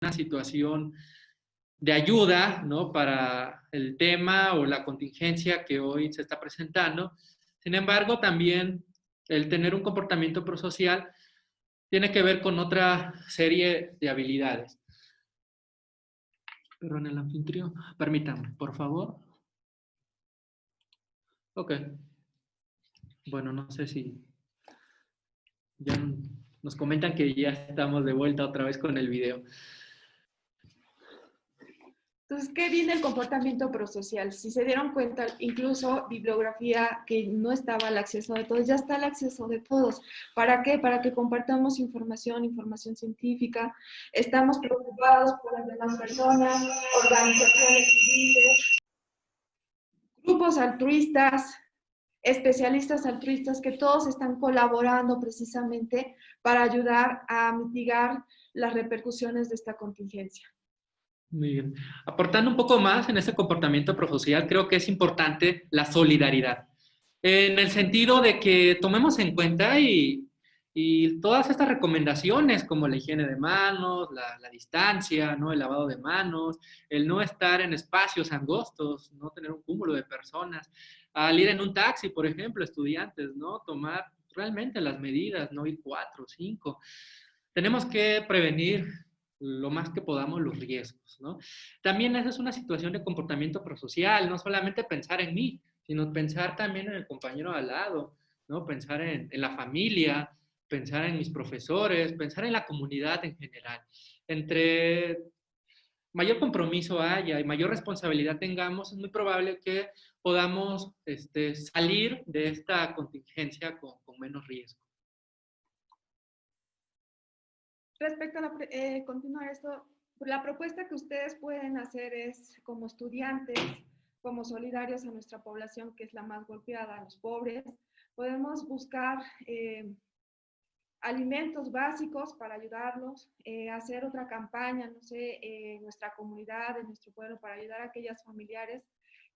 una situación de ayuda, ¿no? Para el tema o la contingencia que hoy se está presentando. Sin embargo, también el tener un comportamiento prosocial tiene que ver con otra serie de habilidades. Perdón, el anfitrión, permítanme, por favor. Ok. Bueno, no sé si ya nos comentan que ya estamos de vuelta otra vez con el video. Entonces, ¿qué viene el comportamiento prosocial? Si se dieron cuenta, incluso bibliografía que no estaba al acceso de todos, ya está al acceso de todos. ¿Para qué? Para que compartamos información científica. Estamos preocupados por las demás personas, organizaciones civiles, grupos altruistas, especialistas altruistas, que todos están colaborando precisamente para ayudar a mitigar las repercusiones de esta contingencia. Muy bien. Aportando un poco más en ese comportamiento prosocial, creo que es importante la solidaridad. En el sentido de que tomemos en cuenta y todas estas recomendaciones como la higiene de manos, la distancia, ¿no? El lavado de manos, el no estar en espacios angostos, no tener un cúmulo de personas, al ir en un taxi, por ejemplo, estudiantes, ¿no? Tomar realmente las medidas, no ir 4 o 5. Tenemos que prevenir lo más que podamos los riesgos, ¿no? También esa es una situación de comportamiento prosocial, no solamente pensar en mí, sino pensar también en el compañero al lado, ¿no? Pensar en la familia, pensar en mis profesores, pensar en la comunidad en general. Entre mayor compromiso haya y mayor responsabilidad tengamos, es muy probable que podamos salir de esta contingencia con menos riesgo. Respecto a continuar esto, la propuesta que ustedes pueden hacer es, como estudiantes, como solidarios a nuestra población, que es la más golpeada, a los pobres, podemos buscar alimentos básicos para ayudarlos, hacer otra campaña, no sé, en nuestra comunidad, en nuestro pueblo, para ayudar a aquellas familiares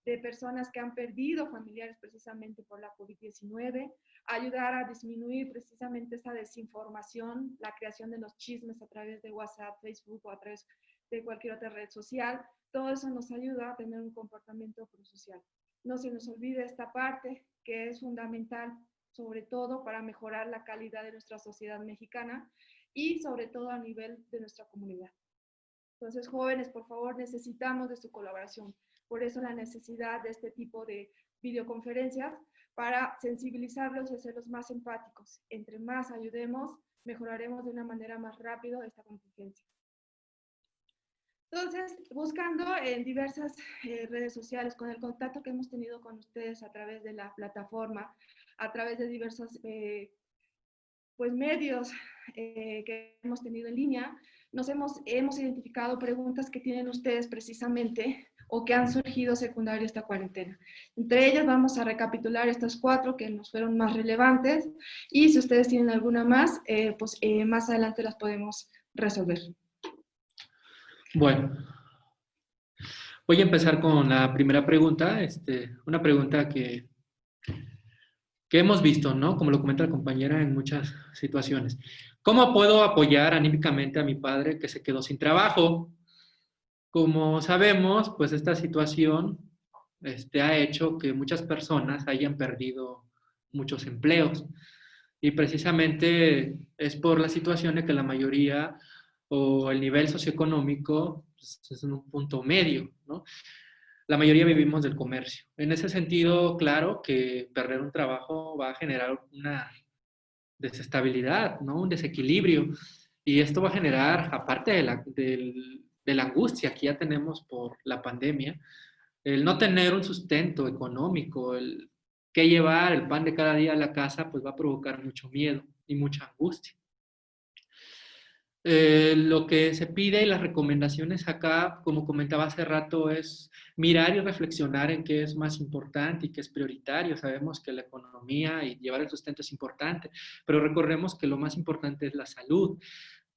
de personas que han perdido familiares precisamente por la COVID-19, ayudar a disminuir precisamente esa desinformación, la creación de los chismes a través de WhatsApp, Facebook o a través de cualquier otra red social. Todo eso nos ayuda a tener un comportamiento prosocial. No se nos olvide esta parte que es fundamental, sobre todo para mejorar la calidad de nuestra sociedad mexicana y sobre todo a nivel de nuestra comunidad. Entonces, jóvenes, por favor, necesitamos de su colaboración. Por eso la necesidad de este tipo de videoconferencias para sensibilizarlos y hacerlos más empáticos. Entre más ayudemos, mejoraremos de una manera más rápida esta contingencia. Entonces, buscando en diversas redes sociales, con el contacto que hemos tenido con ustedes a través de la plataforma, a través de diversos pues, medios que hemos tenido en línea, hemos identificado preguntas que tienen ustedes precisamente o que han surgido secundario a esta cuarentena. Entre ellas vamos a recapitular estas 4 que nos fueron más relevantes y si ustedes tienen alguna más, pues más adelante las podemos resolver. Bueno, voy a empezar con la primera pregunta, una pregunta que hemos visto, ¿no? Como lo comenta la compañera en muchas situaciones. ¿Cómo puedo apoyar anímicamente a mi padre que se quedó sin trabajo? Como sabemos, pues esta situación ha hecho que muchas personas hayan perdido muchos empleos. Y precisamente es por la situación de que la mayoría o el nivel socioeconómico pues, es en un punto medio, ¿no? La mayoría vivimos del comercio. En ese sentido, claro que perder un trabajo va a generar una desestabilidad, ¿no? Un desequilibrio. Y esto va a generar, aparte de la angustia que ya tenemos por la pandemia, el no tener un sustento económico, el que llevar el pan de cada día a la casa, pues va a provocar mucho miedo y mucha angustia. Lo que se pide y las recomendaciones acá, como comentaba hace rato, es mirar y reflexionar en qué es más importante y qué es prioritario. Sabemos que la economía y llevar el sustento es importante, pero recordemos que lo más importante es la salud.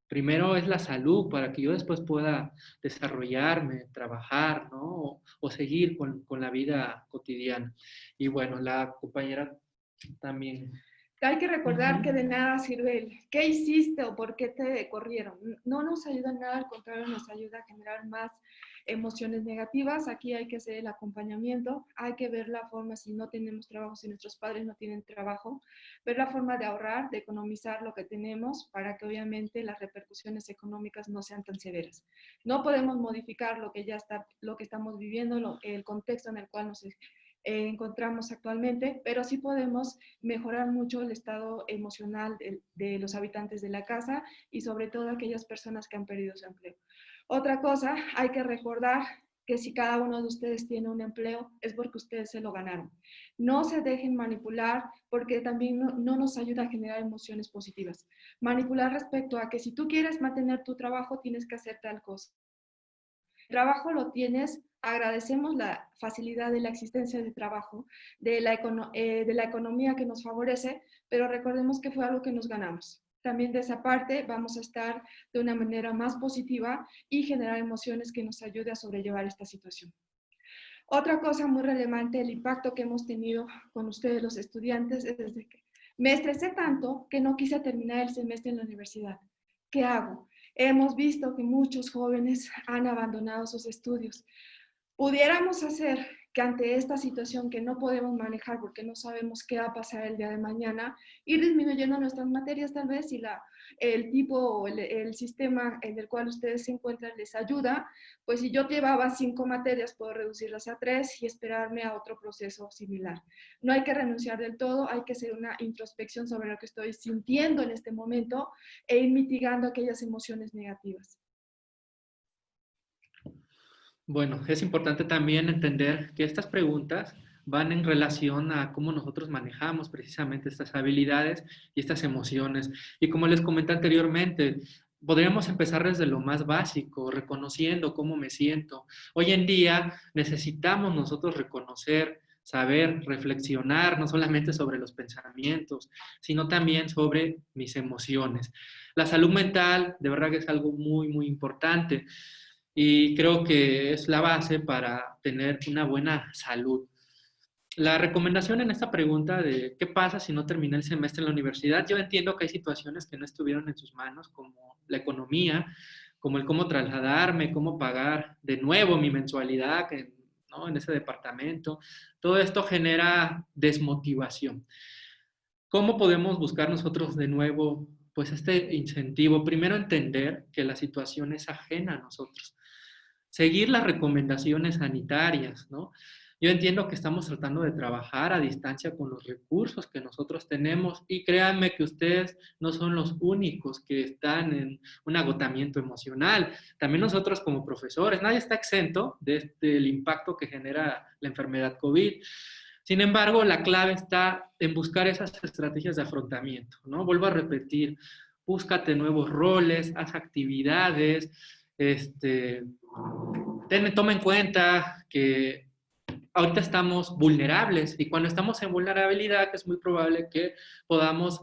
Primero es la salud para que yo después pueda desarrollarme, trabajar, ¿no? O seguir con la vida cotidiana. Y bueno, la compañera también Hay que recordar que de nada sirve el qué hiciste o por qué te corrieron. No nos ayuda en nada, al contrario, nos ayuda a generar más emociones negativas. Aquí hay que hacer el acompañamiento, hay que ver la forma, si no tenemos trabajo, si nuestros padres no tienen trabajo, ver la forma de ahorrar, de economizar lo que tenemos para que obviamente las repercusiones económicas no sean tan severas. No podemos modificar lo que ya está, lo que estamos viviendo, el contexto en el cual nos encontramos actualmente, pero sí podemos mejorar mucho el estado emocional de los habitantes de la casa y sobre todo aquellas personas que han perdido su empleo. Otra cosa, hay que recordar que si cada uno de ustedes tiene un empleo es porque ustedes se lo ganaron. No se dejen manipular porque también no nos ayuda a generar emociones positivas. Manipular respecto a que si tú quieres mantener tu trabajo tienes que hacer tal cosa. El trabajo lo tienes, agradecemos la facilidad de la existencia de trabajo, de la economía que nos favorece, pero recordemos que fue algo que nos ganamos. También de esa parte vamos a estar de una manera más positiva y generar emociones que nos ayude a sobrellevar esta situación. Otra cosa muy relevante, el impacto que hemos tenido con ustedes los estudiantes, es desde que me estresé tanto que no quise terminar el semestre en la universidad. ¿Qué hago? Hemos visto que muchos jóvenes han abandonado sus estudios. Pudiéramos hacer que ante esta situación que no podemos manejar porque no sabemos qué va a pasar el día de mañana, ir disminuyendo nuestras materias tal vez si el tipo o el sistema en el cual ustedes se encuentran les ayuda, pues si yo llevaba 5 materias puedo reducirlas a 3 y esperarme a otro proceso similar. No hay que renunciar del todo, hay que hacer una introspección sobre lo que estoy sintiendo en este momento e ir mitigando aquellas emociones negativas. Bueno, es importante también entender que estas preguntas van en relación a cómo nosotros manejamos precisamente estas habilidades y estas emociones. Y como les comenté anteriormente, podríamos empezar desde lo más básico, reconociendo cómo me siento. Hoy en día necesitamos nosotros reconocer, saber, reflexionar, no solamente sobre los pensamientos, sino también sobre mis emociones. La salud mental, de verdad que es algo muy, muy importante y creo que es la base para tener una buena salud. La recomendación en esta pregunta de qué pasa si no terminé el semestre en la universidad, yo entiendo que hay situaciones que no estuvieron en sus manos, como la economía, como el cómo trasladarme, cómo pagar de nuevo mi mensualidad ¿no? en ese departamento. Todo esto genera desmotivación. ¿Cómo podemos buscar nosotros de nuevo pues este incentivo? Primero entender que la situación es ajena a nosotros. Seguir las recomendaciones sanitarias, ¿no? Yo entiendo que estamos tratando de trabajar a distancia con los recursos que nosotros tenemos y créanme que ustedes no son los únicos que están en un agotamiento emocional. También nosotros como profesores, nadie está exento del impacto que genera la enfermedad COVID. Sin embargo, la clave está en buscar esas estrategias de afrontamiento, ¿no? Vuelvo a repetir, búscate nuevos roles, haz actividades, toma en cuenta que ahorita estamos vulnerables y cuando estamos en vulnerabilidad es muy probable que podamos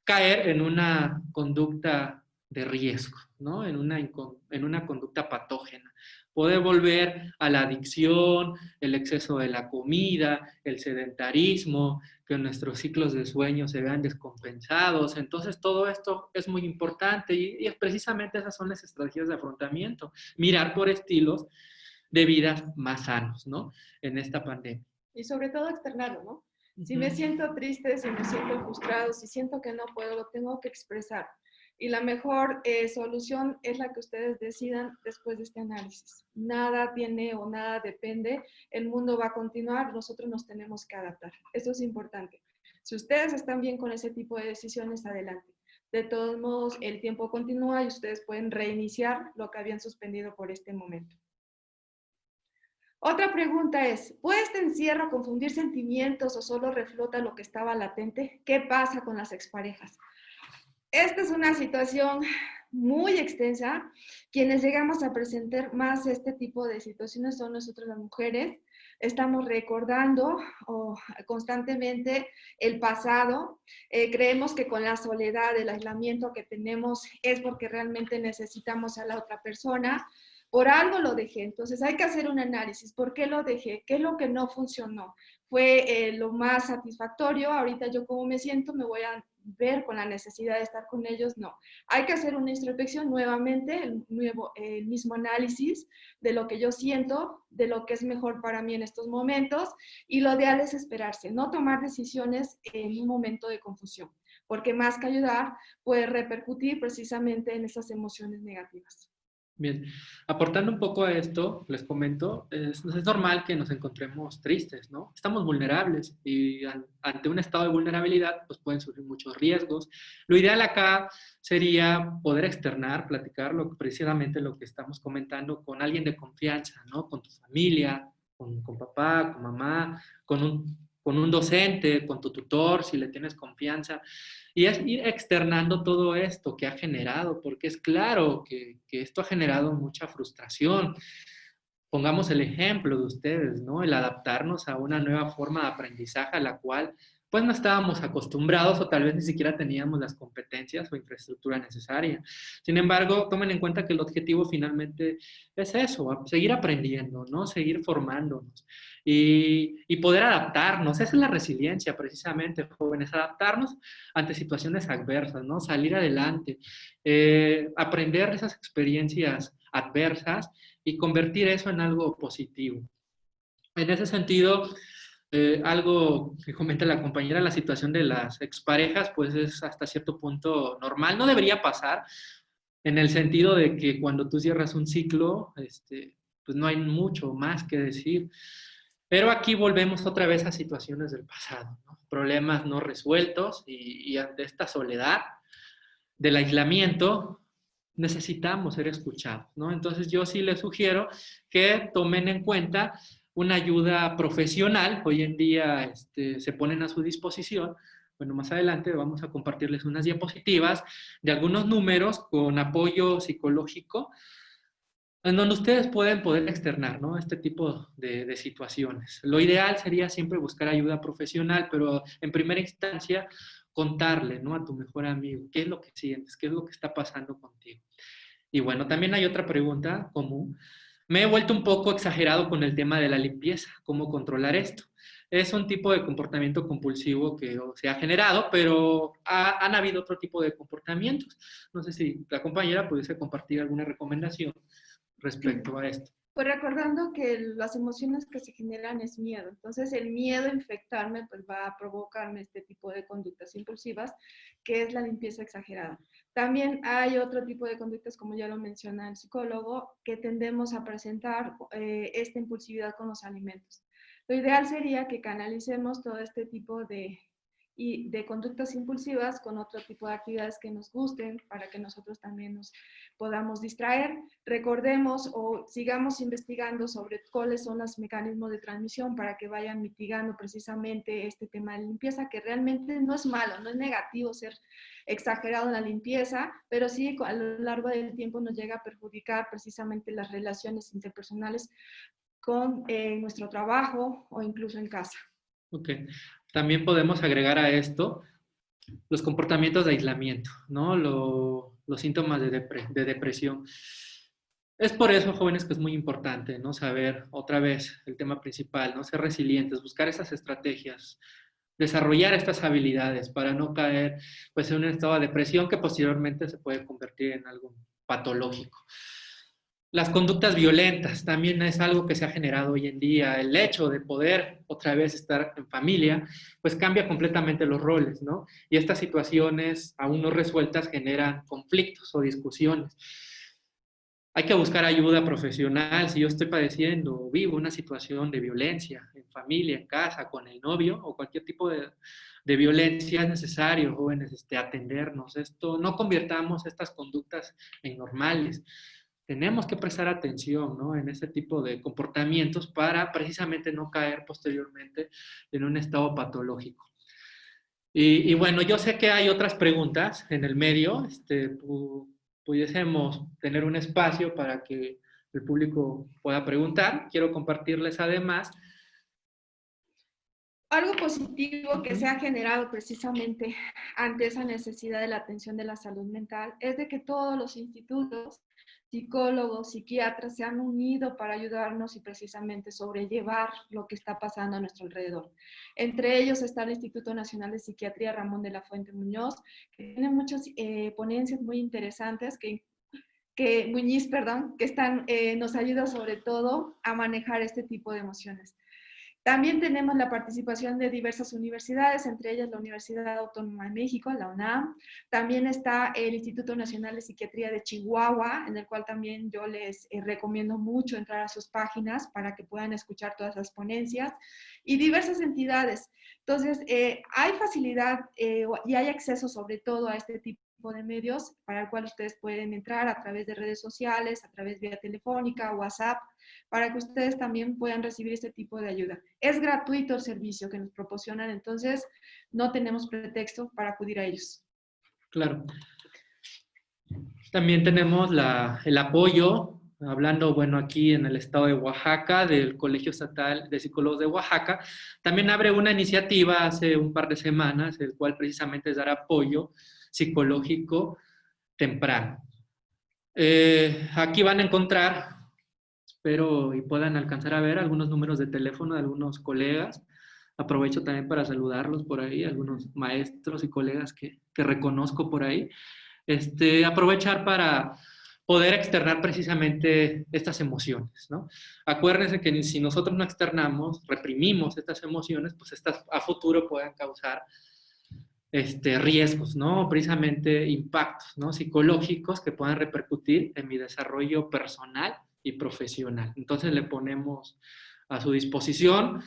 caer en una conducta de riesgo, ¿no? En una conducta patógena. Puede volver a la adicción, el exceso de la comida, el sedentarismo, que nuestros ciclos de sueño se vean descompensados. Entonces, todo esto es muy importante y precisamente esas son las estrategias de afrontamiento. Mirar por estilos de vidas más sanos, ¿no? En esta pandemia. Y sobre todo externarlo, ¿no? Si me siento triste, si me siento frustrado, si siento que no puedo, lo tengo que expresar. Y la mejor solución es la que ustedes decidan después de este análisis. Nada tiene o nada depende, el mundo va a continuar, nosotros nos tenemos que adaptar. Eso es importante. Si ustedes están bien con ese tipo de decisiones, adelante. De todos modos, el tiempo continúa y ustedes pueden reiniciar lo que habían suspendido por este momento. Otra pregunta es, ¿puede este encierro confundir sentimientos o solo reflota lo que estaba latente? ¿Qué pasa con las exparejas? Esta es una situación muy extensa. Quienes llegamos a presentar más este tipo de situaciones son nosotros las mujeres. Estamos recordando constantemente el pasado. Creemos que con la soledad, el aislamiento que tenemos es porque realmente necesitamos a la otra persona. por algo lo dejé. Entonces hay que hacer un análisis. ¿Por qué lo dejé? ¿Qué es lo que no funcionó? ¿Fue lo más satisfactorio? Ahorita yo cómo me siento, me voy a ver con la necesidad de estar con ellos. No. Hay que hacer una introspección nuevamente, el mismo análisis de lo que yo siento, de lo que es mejor para mí en estos momentos, y lo ideal es esperarse, no tomar decisiones en un momento de confusión, porque más que ayudar puede repercutir precisamente en esas emociones negativas. Bien, aportando un poco a esto, les comento, es normal que nos encontremos tristes, ¿no? Estamos vulnerables y ante un estado de vulnerabilidad, pues pueden surgir muchos riesgos. Lo ideal acá sería poder externar, platicarlo, precisamente lo que estamos comentando con alguien de confianza, ¿no? Con tu familia, con papá, con mamá, con un docente, con tu tutor, si le tienes confianza. Y es ir externando todo esto que ha generado, porque es claro que esto ha generado mucha frustración. Pongamos el ejemplo de ustedes, ¿no? El adaptarnos a una nueva forma de aprendizaje a la cual pues no estábamos acostumbrados o tal vez ni siquiera teníamos las competencias o infraestructura necesaria. Sin embargo, tomen en cuenta que el objetivo finalmente es eso, seguir aprendiendo, ¿no? Seguir formándonos y poder adaptarnos. Esa es la resiliencia precisamente, jóvenes, adaptarnos ante situaciones adversas, ¿no? Salir adelante, aprender esas experiencias adversas y convertir eso en algo positivo. En ese sentido, algo que comenta la compañera, la situación de las exparejas, pues es hasta cierto punto normal. No debería pasar en el sentido de que cuando tú cierras un ciclo, pues no hay mucho más que decir. Pero aquí volvemos otra vez a situaciones del pasado, ¿no? Problemas no resueltos y ante esta soledad del aislamiento, necesitamos ser escuchados, ¿no? Entonces yo sí les sugiero que tomen en cuenta una ayuda profesional. Hoy en día se ponen a su disposición. Bueno, más adelante vamos a compartirles unas diapositivas de algunos números con apoyo psicológico en donde ustedes pueden poder externar, ¿no? Este tipo de situaciones. Lo ideal sería siempre buscar ayuda profesional, pero en primera instancia contarle, ¿no? A tu mejor amigo, qué es lo que sientes, qué es lo que está pasando contigo. Y bueno, también hay otra pregunta común. Me he vuelto un poco exagerado con el tema de la limpieza, cómo controlar esto. Es un tipo de comportamiento compulsivo que se ha generado, pero han habido otro tipo de comportamientos. No sé si la compañera pudiese compartir alguna recomendación respecto a esto. Pues recordando que las emociones que se generan es miedo. Entonces el miedo a infectarme pues va a provocarme este tipo de conductas impulsivas, que es la limpieza exagerada. También hay otro tipo de conductas, como ya lo menciona el psicólogo, que tendemos a presentar esta impulsividad con los alimentos. Lo ideal sería que canalicemos todo este tipo de conductas impulsivas con otro tipo de actividades que nos gusten para que nosotros también nos podamos distraer. Recordemos o sigamos investigando sobre cuáles son los mecanismos de transmisión para que vayan mitigando precisamente este tema de limpieza, que realmente no es malo, no es negativo ser exagerado en la limpieza, pero sí a lo largo del tiempo nos llega a perjudicar precisamente las relaciones interpersonales con nuestro trabajo o incluso en casa. Ok. También podemos agregar a esto los comportamientos de aislamiento, ¿no? Los síntomas de depresión. Es por eso, jóvenes, que es muy importante, ¿no? Saber otra vez el tema principal, ¿no? Ser resilientes, buscar esas estrategias, desarrollar estas habilidades para no caer, pues, en un estado de depresión que posteriormente se puede convertir en algo patológico. Las conductas violentas también es algo que se ha generado hoy en día. El hecho de poder otra vez estar en familia, pues cambia completamente los roles, ¿no? Y estas situaciones aún no resueltas generan conflictos o discusiones. Hay que buscar ayuda profesional. Si yo estoy padeciendo o vivo una situación de violencia en familia, en casa, con el novio o cualquier tipo de violencia, es necesario, jóvenes, atendernos. Esto, no convirtamos estas conductas en normales. Tenemos que prestar atención, ¿no? En ese tipo de comportamientos para precisamente no caer posteriormente en un estado patológico. Y bueno, yo sé que hay otras preguntas en el medio. Pudiésemos tener un espacio para que el público pueda preguntar. Quiero compartirles además. Algo positivo que se ha generado precisamente ante esa necesidad de la atención de la salud mental es de que todos los institutos psicólogos, psiquiatras se han unido para ayudarnos y precisamente sobrellevar lo que está pasando a nuestro alrededor. Entre ellos está el Instituto Nacional de Psiquiatría Ramón de la Fuente Muñoz, que tiene muchas ponencias muy interesantes Muñiz, perdón, que nos ayuda sobre todo a manejar este tipo de emociones. También tenemos la participación de diversas universidades, entre ellas la Universidad Autónoma de México, la UNAM. También está el Instituto Nacional de Psiquiatría de Chihuahua, en el cual también yo les recomiendo mucho entrar a sus páginas para que puedan escuchar todas las ponencias, y diversas entidades. Entonces, hay facilidad y hay acceso sobre todo a este tipo de medios para el cual ustedes pueden entrar a través de redes sociales, a través de vía telefónica, WhatsApp, para que ustedes también puedan recibir este tipo de ayuda. Es gratuito el servicio que nos proporcionan, entonces no tenemos pretexto para acudir a ellos. Claro. También tenemos el apoyo, hablando, bueno, aquí en el estado de Oaxaca, del Colegio Estatal de Psicólogos de Oaxaca. También abre una iniciativa hace un par de semanas, el cual precisamente es dar apoyo psicológico temprano. Aquí van a encontrar, espero y puedan alcanzar a ver algunos números de teléfono de algunos colegas. Aprovecho también para saludarlos por ahí, algunos maestros y colegas que reconozco por ahí. Aprovechar para poder externar precisamente estas emociones, ¿no? Acuérdense que si nosotros no externamos, reprimimos estas emociones, pues estas a futuro pueden causar riesgos, ¿no? Precisamente impactos, ¿no? Psicológicos que puedan repercutir en mi desarrollo personal y profesional. Entonces le ponemos a su disposición,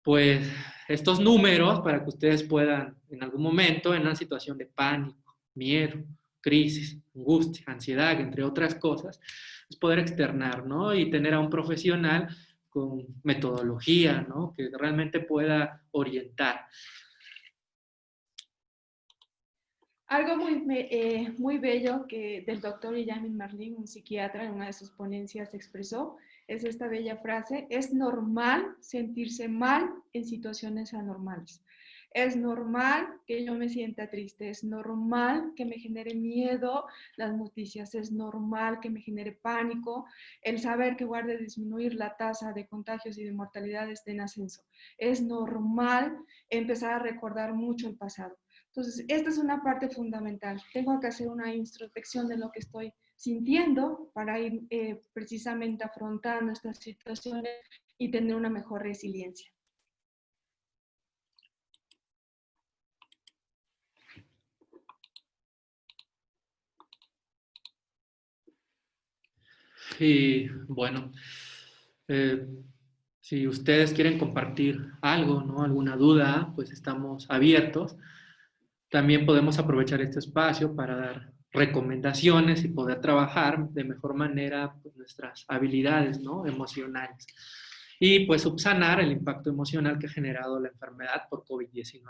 pues, estos números para que ustedes puedan, en algún momento, en una situación de pánico, miedo, crisis, angustia, ansiedad, entre otras cosas, pues poder externar, ¿no? Y tener a un profesional con metodología, ¿no? Que realmente pueda orientar. Algo muy bello que del doctor Yamin Marlin, un psiquiatra, en una de sus ponencias expresó, es esta bella frase: es normal sentirse mal en situaciones anormales. Es normal que yo me sienta triste, es normal que me genere miedo las noticias, es normal que me genere pánico el saber que guarde disminuir la tasa de contagios y de mortalidad esté en ascenso. Es normal empezar a recordar mucho el pasado. Entonces, esta es una parte fundamental. Tengo que hacer una introspección de lo que estoy sintiendo para ir precisamente afrontando estas situaciones y tener una mejor resiliencia. Y bueno, si ustedes quieren compartir algo, ¿no? Alguna duda, pues estamos abiertos. También podemos aprovechar este espacio para dar recomendaciones y poder trabajar de mejor manera pues, nuestras habilidades, ¿no? Emocionales. Y pues subsanar el impacto emocional que ha generado la enfermedad por COVID-19.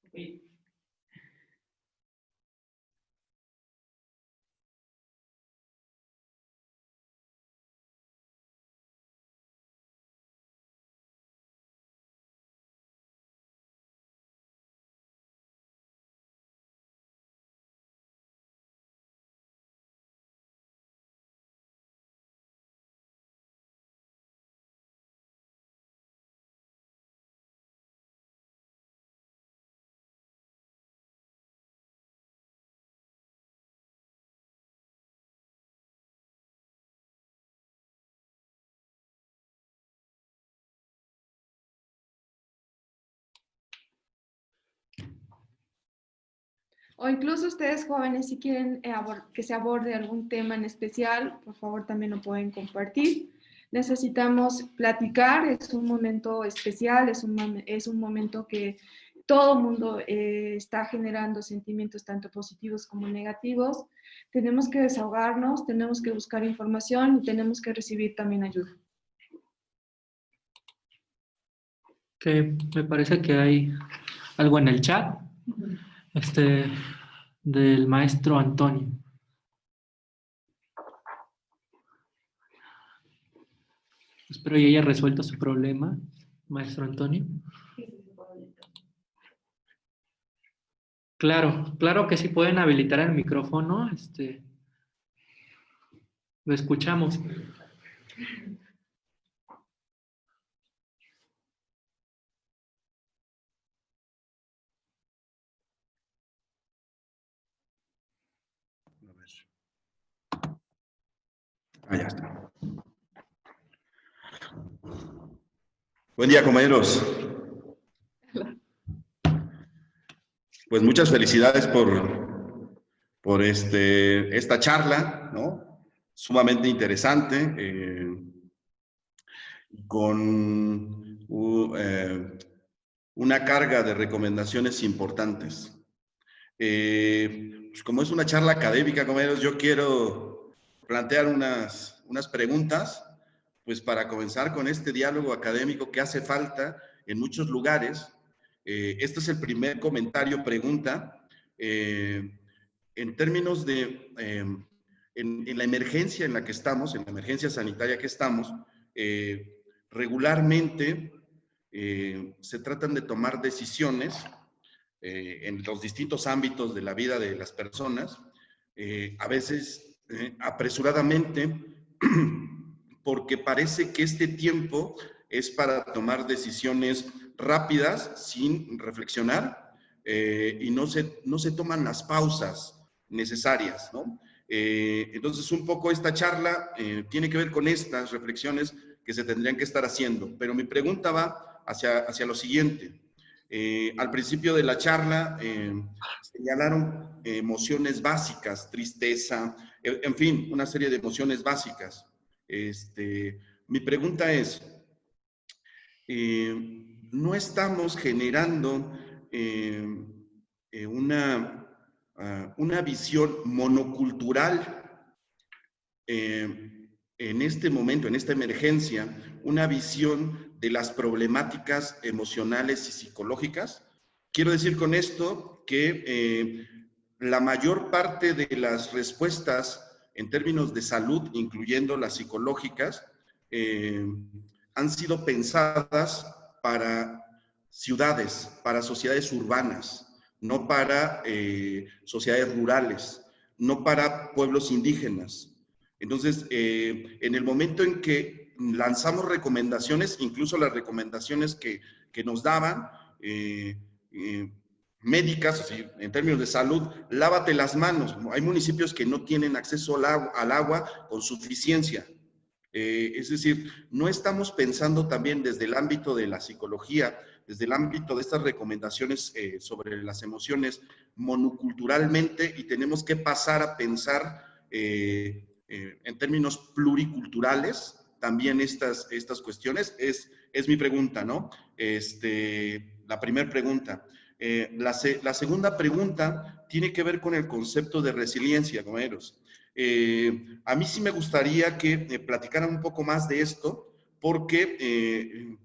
Okay. O incluso ustedes jóvenes, si quieren que se aborde algún tema en especial, por favor también lo pueden compartir. Necesitamos platicar, es un momento especial, es un momento que todo el mundo está generando sentimientos tanto positivos como negativos. Tenemos que desahogarnos, tenemos que buscar información y tenemos que recibir también ayuda. Que me parece que hay algo en el chat del maestro Antonio. Espero que haya resuelto su problema, maestro Antonio. Claro, claro que sí pueden habilitar el micrófono, lo escuchamos. A ver. Ah, ya está. Buen día, compañeros. Pues muchas felicidades por esta charla, ¿no? Sumamente interesante, con una carga de recomendaciones importantes. Pues como es una charla académica, compañeros, yo quiero plantear unas preguntas, pues para comenzar con este diálogo académico que hace falta en muchos lugares. Este es el primer comentario, pregunta. En términos de, en la emergencia en la que estamos, en la emergencia sanitaria que estamos, regularmente se tratan de tomar decisiones en los distintos ámbitos de la vida de las personas, a veces apresuradamente, porque parece que este tiempo es para tomar decisiones rápidas sin reflexionar y no se toman las pausas necesarias, ¿no? Entonces, un poco esta charla tiene que ver con estas reflexiones que se tendrían que estar haciendo, pero mi pregunta va hacia lo siguiente. Al principio de la charla señalaron emociones básicas, tristeza, en fin, una serie de emociones básicas. Mi pregunta es, ¿no estamos generando una visión monocultural en este momento, en esta emergencia, una visión de las problemáticas emocionales y psicológicas? Quiero decir con esto que la mayor parte de las respuestas en términos de salud, incluyendo las psicológicas, han sido pensadas para ciudades, para sociedades urbanas, no para sociedades rurales, no para pueblos indígenas. Entonces, en el momento en que lanzamos recomendaciones, incluso las recomendaciones que nos daban, médicas, así, en términos de salud, lávate las manos. Hay municipios que no tienen acceso al agua con suficiencia. Es decir, no estamos pensando también desde el ámbito de la psicología, desde el ámbito de estas recomendaciones sobre las emociones monoculturalmente, y tenemos que pasar a pensar en términos pluriculturales también estas cuestiones. Es mi pregunta, ¿no? La primera pregunta. La segunda pregunta tiene que ver con el concepto de resiliencia, compañeros. A mí sí me gustaría que platicaran un poco más de esto, porque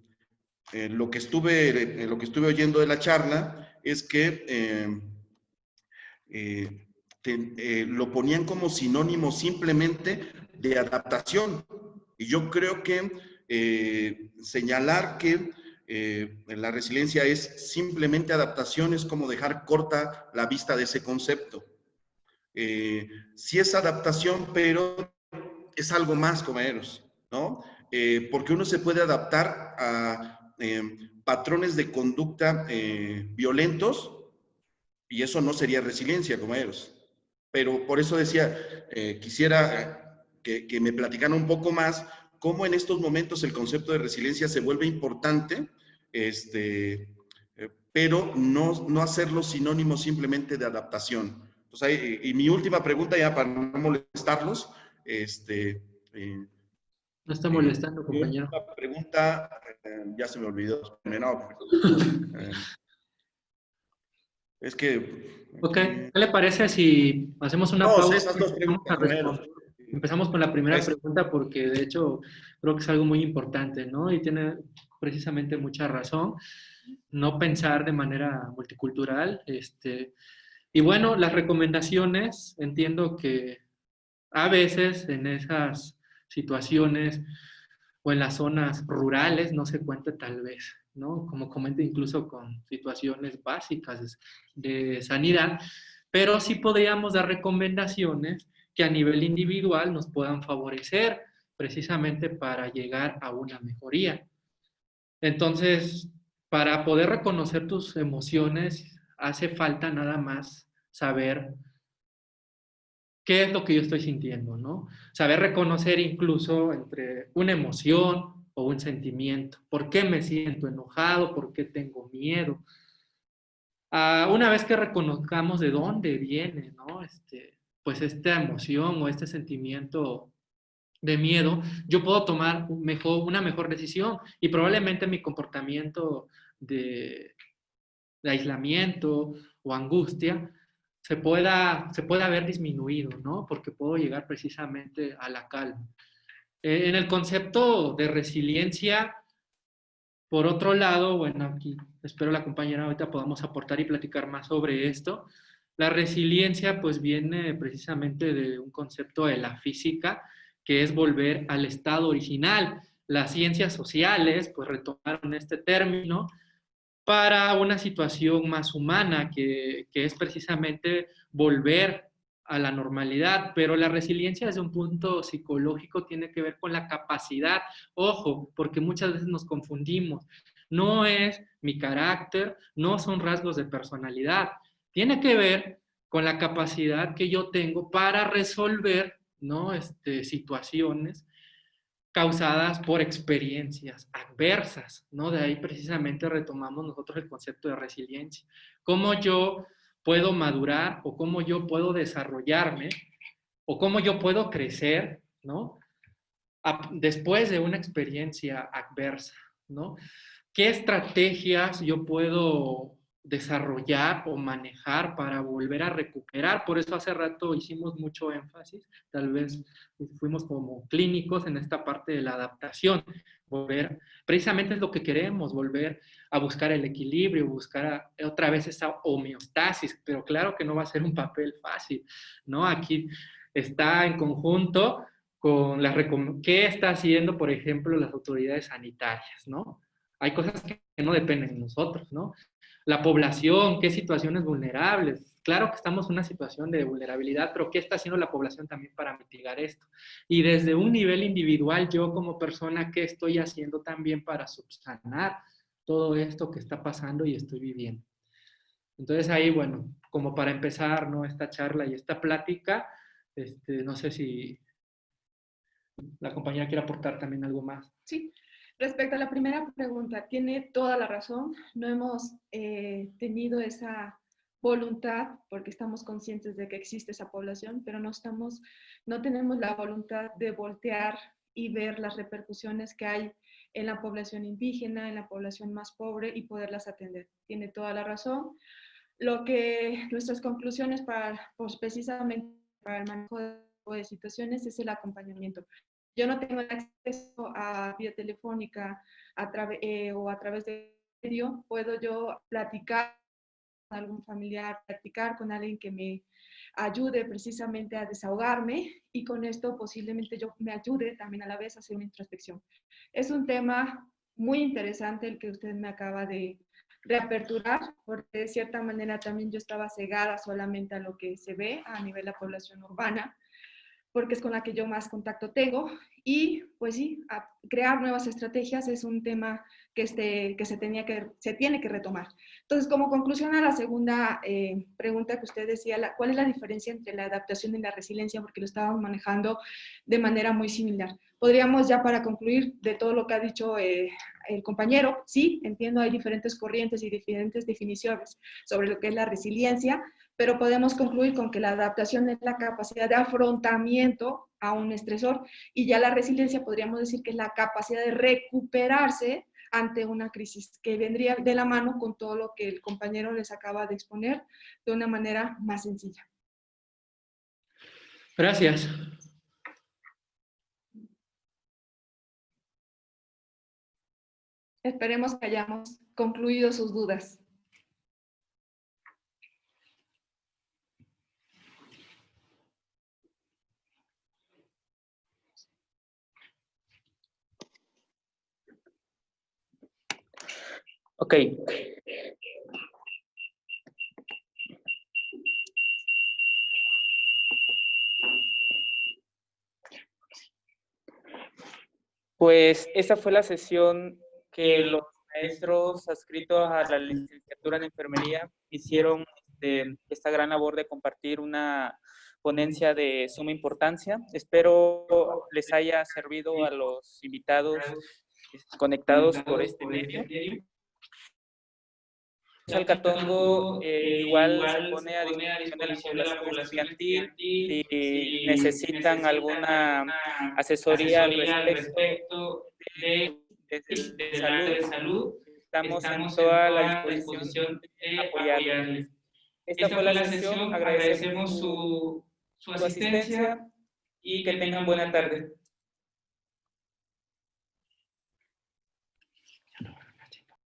lo que estuve oyendo de la charla es que lo ponían como sinónimo simplemente de adaptación. Y yo creo que señalar que la resiliencia es simplemente adaptación es como dejar corta la vista de ese concepto. Sí es adaptación, pero es algo más, compañeros, ¿no? Porque uno se puede adaptar a patrones de conducta violentos, y eso no sería resiliencia, compañeros. Pero por eso decía, quisiera que me platicaran un poco más cómo en estos momentos el concepto de resiliencia se vuelve importante, pero no hacerlo sinónimo simplemente de adaptación. Entonces, y mi última pregunta, ya para no molestarlos, No está molestando, mi compañero. última pregunta, ya se me olvidó. No, es que Ok, aquí... ¿qué le parece si hacemos una pausa Esas y dos empezamos a preguntas, compañeros. responder? Empezamos con la primera Es, pregunta porque de hecho creo que es algo muy importante, ¿no? Y tiene precisamente mucha razón. No pensar de manera multicultural. Y bueno, las recomendaciones, entiendo que a veces en esas situaciones o en las zonas rurales no se cuenta tal vez ¿no? Como comenté, incluso con situaciones básicas de sanidad, pero sí podríamos dar recomendaciones que a nivel individual nos puedan favorecer precisamente para llegar a una mejoría. Entonces, para poder reconocer tus emociones, hace falta nada más saber qué es lo que yo estoy sintiendo, ¿no? Saber reconocer incluso entre una emoción o un sentimiento. ¿Por qué me siento enojado? ¿Por qué tengo miedo? Una vez que reconozcamos de dónde viene, ¿no? Pues esta emoción o este sentimiento de miedo, yo puedo tomar una mejor decisión y probablemente mi comportamiento de, de aislamiento o angustia se pueda ver disminuido, ¿no? Porque puedo llegar precisamente a la calma. En el concepto de resiliencia, por otro lado, bueno, aquí espero la compañera ahorita podamos aportar y platicar más sobre esto. La resiliencia pues viene precisamente de un concepto de la física, que es volver al estado original. Las ciencias sociales pues retomaron este término para una situación más humana, que es precisamente volver a la normalidad, pero la resiliencia desde un punto psicológico tiene que ver con la capacidad, ojo, porque muchas veces nos confundimos, no es mi carácter, no son rasgos de personalidad, tiene que ver con la capacidad que yo tengo para resolver, ¿no? Situaciones causadas por experiencias adversas, ¿no? De ahí precisamente retomamos nosotros el concepto de resiliencia. Cómo yo puedo madurar o cómo yo puedo desarrollarme o cómo yo puedo crecer, ¿no? Después de una experiencia adversa, ¿no? ¿Qué estrategias yo puedo desarrollar o manejar para volver a recuperar? Por eso hace rato hicimos mucho énfasis, tal vez fuimos como clínicos en esta parte de la adaptación, volver, precisamente es lo que queremos, volver a buscar el equilibrio, buscar otra vez esa homeostasis, pero claro que no va a ser un papel fácil, ¿no? Aquí está en conjunto con qué está haciendo, por ejemplo, las autoridades sanitarias, ¿no? Hay cosas que no dependen de nosotros, ¿no? La población, qué situaciones vulnerables. Claro que estamos en una situación de vulnerabilidad, pero ¿qué está haciendo la población también para mitigar esto? Y desde un nivel individual, yo como persona, ¿qué estoy haciendo también para subsanar todo esto que está pasando y estoy viviendo? Entonces ahí, bueno, como para empezar, ¿no? Esta charla y esta plática, no sé si la compañera quiere aportar también algo más. Sí, respecto a la primera pregunta, tiene toda la razón. No hemos tenido esa voluntad porque estamos conscientes de que existe esa población, pero no tenemos la voluntad de voltear y ver las repercusiones que hay en la población indígena, en la población más pobre y poderlas atender. Tiene toda la razón. Nuestras conclusiones pues precisamente para el manejo de situaciones es el acompañamiento. Yo no tengo acceso a vía telefónica o a través de medio, puedo yo platicar con algún familiar, platicar con alguien que me ayude precisamente a desahogarme y con esto posiblemente yo me ayude también a la vez a hacer una introspección. Es un tema muy interesante el que usted me acaba de reaperturar, porque de cierta manera también yo estaba cegada solamente a lo que se ve a nivel de la población urbana, porque es con la que yo más contacto tengo. Y pues sí, crear nuevas estrategias es un tema que se tiene que retomar. Entonces, como conclusión a la segunda pregunta que usted decía, ¿cuál es la diferencia entre la adaptación y la resiliencia? Porque lo estábamos manejando de manera muy similar. Podríamos ya para concluir de todo lo que ha dicho el compañero, sí, entiendo, hay diferentes corrientes y diferentes definiciones sobre lo que es la resiliencia, pero podemos concluir con que la adaptación es la capacidad de afrontamiento a un estresor y ya la resiliencia podríamos decir que es la capacidad de recuperarse ante una crisis, que vendría de la mano con todo lo que el compañero les acaba de exponer de una manera más sencilla. Gracias. Esperemos que hayamos concluido sus dudas. Ok. Pues esa fue la sesión que los maestros adscritos a la licenciatura en enfermería hicieron esta gran labor de compartir una ponencia de suma importancia. Espero les haya servido a los invitados conectados por este medio. Salcatongo igual se pone a disposición de la población estudiantil si necesitan alguna asesoría al respecto desde el salud. Estamos en toda la disposición de apoyarles. Esta fue la sesión, agradecemos su asistencia y que tengan buena tarde.